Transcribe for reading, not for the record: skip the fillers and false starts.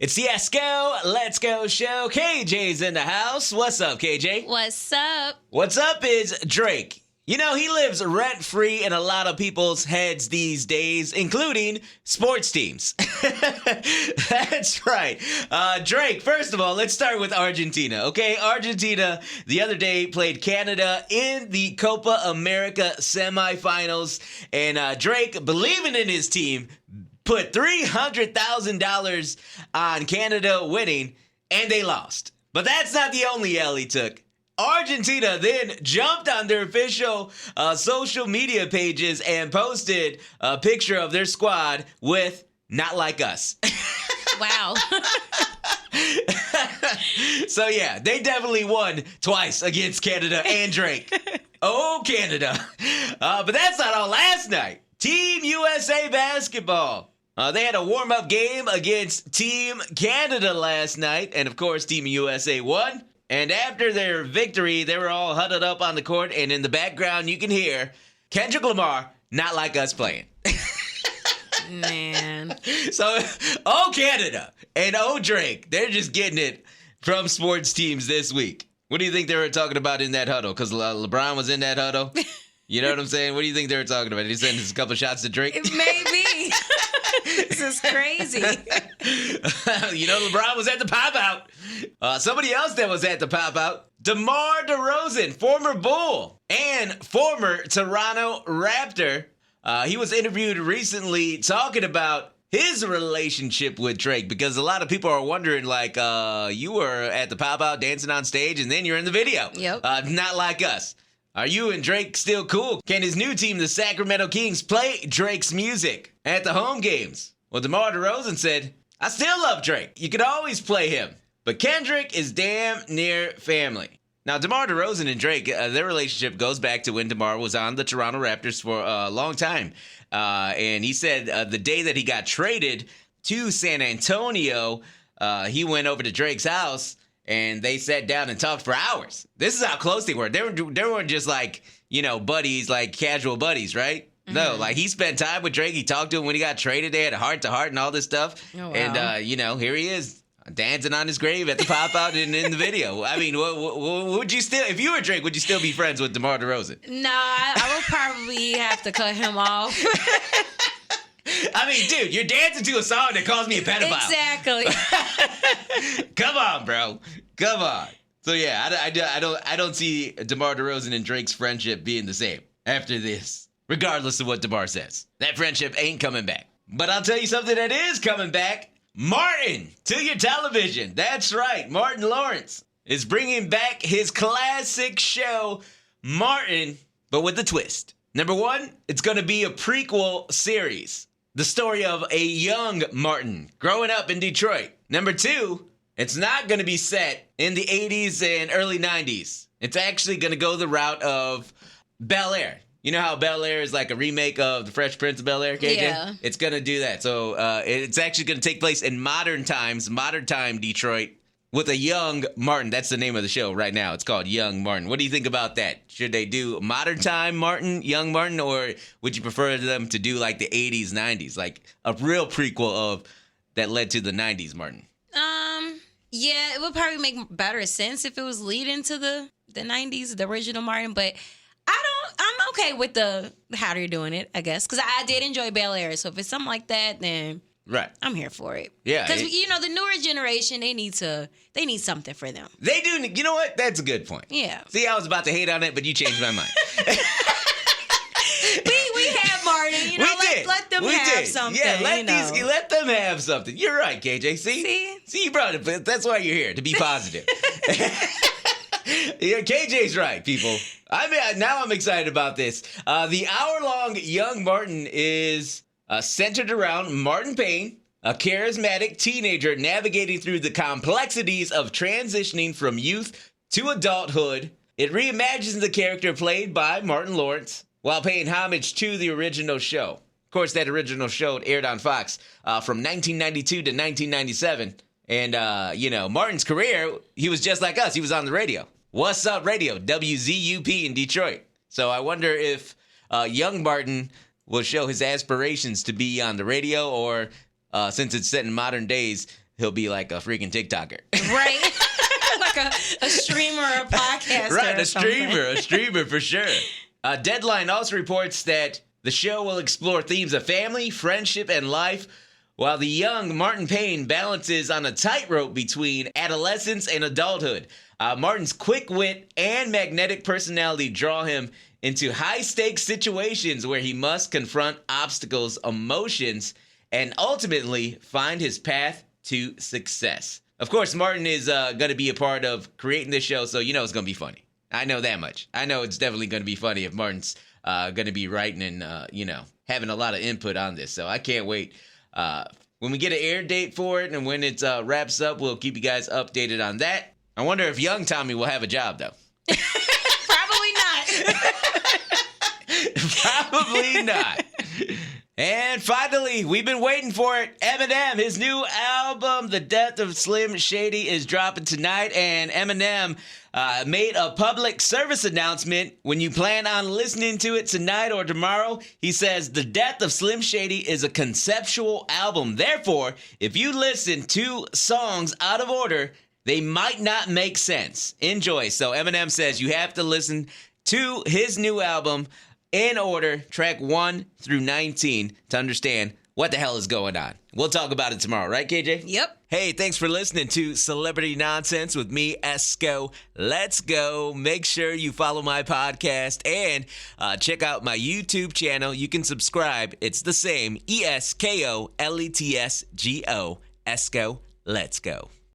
It's the Esko Let's Go show. KJ's in the house. What's up, KJ? What's up? What's up is Drake. You know, he lives rent-free in a lot of people's heads these days, including sports teams. That's right. Drake, first of all, let's start with Argentina, okay? Argentina, the other day, played Canada in the Copa America semifinals, and Drake, believing in his team, put $300,000 on Canada winning, and they lost. But that's not the only L he took. Argentina then jumped on their official social media pages and posted a picture of their squad with "Not Like Us." Wow. So yeah, they definitely won twice against Canada and Drake. Oh, Canada. But that's not all. Last night, Team USA basketball. They had a warm-up game against Team Canada last night, and of course, Team USA won. And after their victory, they were all huddled up on the court, and in the background, you can hear Kendrick Lamar, "Not Like Us" playing. Man. So, oh, Canada and oh, Drake, they're just getting it from sports teams this week. What do you think they were talking about in that huddle? Because LeBron was in that huddle. You know what I'm saying? What do you think they were talking about? Did he send us a couple shots to Drake? Maybe. This is crazy. You know, LeBron was at the pop-out. Somebody else that was at the pop-out, DeMar DeRozan, former Bull and former Toronto Raptor. He was interviewed recently talking about his relationship with Drake, because a lot of people are wondering, like, you were at the pop-out dancing on stage and then you're in the video. Yep. Not Like Us. Are you and Drake still cool? Can his new team, the Sacramento Kings, play Drake's music at the home games? Well, DeMar DeRozan said, "I still love Drake. You could always play him. But Kendrick is damn near family." Now, DeMar DeRozan and Drake, their relationship goes back to when DeMar was on the Toronto Raptors for a long time. And he said the day that he got traded to San Antonio, he went over to Drake's house, and they sat down and talked for hours. This is how close they were. They weren't just like, you know, buddies, like casual buddies, right? Mm-hmm. No, like he spent time with Drake. He talked to him when he got traded. They had a heart-to-heart and all this stuff. Oh, wow. And, you know, here he is dancing on his grave at the pop-out and in the video. I mean, would you still, if you were Drake, would you still be friends with DeMar DeRozan? Nah, I would probably have to cut him off. I mean, dude, you're dancing to a song that calls me a pedophile. Exactly. Come on, bro. Come on. So yeah, I don't see DeMar DeRozan and Drake's friendship being the same after this, regardless of what DeMar says. That friendship ain't coming back. But I'll tell you something that is coming back. Martin to your television. That's right. Martin Lawrence is bringing back his classic show, Martin, but with a twist. Number one, it's going to be a prequel series. The story of a young Martin growing up in Detroit. Number two, it's not going to be set in the 80s and early 90s. It's actually going to go the route of Bel-Air. You know how Bel-Air is like a remake of The Fresh Prince of Bel-Air, KJ? Yeah. It's going to do that. So it's actually going to take place in modern times, modern time Detroit, with a young Martin. That's the name of the show right now. It's called Young Martin. What do you think about that? Should they do modern time Martin, young Martin, or would you prefer them to do like the 80s, 90s, like a real prequel of that led to the 90s Martin? Yeah, it would probably make better sense if it was leading to the 90s, the original Martin, but I'm okay with the how they're doing it, I guess, because I did enjoy Bel-Air, so if it's something like that, then right, I'm here for it. Yeah, because you know the newer generation, they need something for them. They do. You know what? That's a good point. Yeah. See, I was about to hate on it, but you changed my mind. we have Martin. You know, let them have something. Yeah, let them have something. You're right, KJ. See, you brought it. That's why you're here, to be positive. Yeah, KJ's right, people. Now I'm excited about this. The hour-long Young Martin is centered around Martin Payne, a charismatic teenager navigating through the complexities of transitioning from youth to adulthood. It reimagines the character played by Martin Lawrence while paying homage to the original show. Of course, that original show aired on Fox from 1992 to 1997. And, you know, Martin's career, he was just like us. He was on the radio. What's Up Radio, WZUP in Detroit. So I wonder if young Martin will show his aspirations to be on the radio, or since it's set in modern days, he'll be like a freaking TikToker. Right? Like a streamer or a podcaster. Right, or a streamer for sure. Deadline also reports that the show will explore themes of family, friendship, and life, while the young Martin Payne balances on a tightrope between adolescence and adulthood. Martin's quick wit and magnetic personality draw him into high-stakes situations where he must confront obstacles, emotions, and ultimately find his path to success. Of course, Martin is going to be a part of creating this show, so you know it's going to be funny. I know that much. I know it's definitely going to be funny if Martin's going to be writing and, having a lot of input on this. So I can't wait. When we get an air date for it and when it wraps up, we'll keep you guys updated on that. I wonder if young Tommy will have a job, though. Probably not. Probably not. And finally, we've been waiting for it. Eminem, his new album, The Death of Slim Shady, is dropping tonight. And Eminem made a public service announcement. When you plan on listening to it tonight or tomorrow, he says, The Death of Slim Shady is a conceptual album. Therefore, if you listen to songs out of order, they might not make sense. Enjoy. So Eminem says you have to listen to his new album in order, track 1 through 19, to understand what the hell is going on. We'll talk about it tomorrow, right, KJ? Yep. Hey, thanks for listening to Celebrity Nonsense with me, Esko. Let's go. Make sure you follow my podcast and check out my YouTube channel. You can subscribe. It's the same, ESKOLETSGO, Esko. Let's go.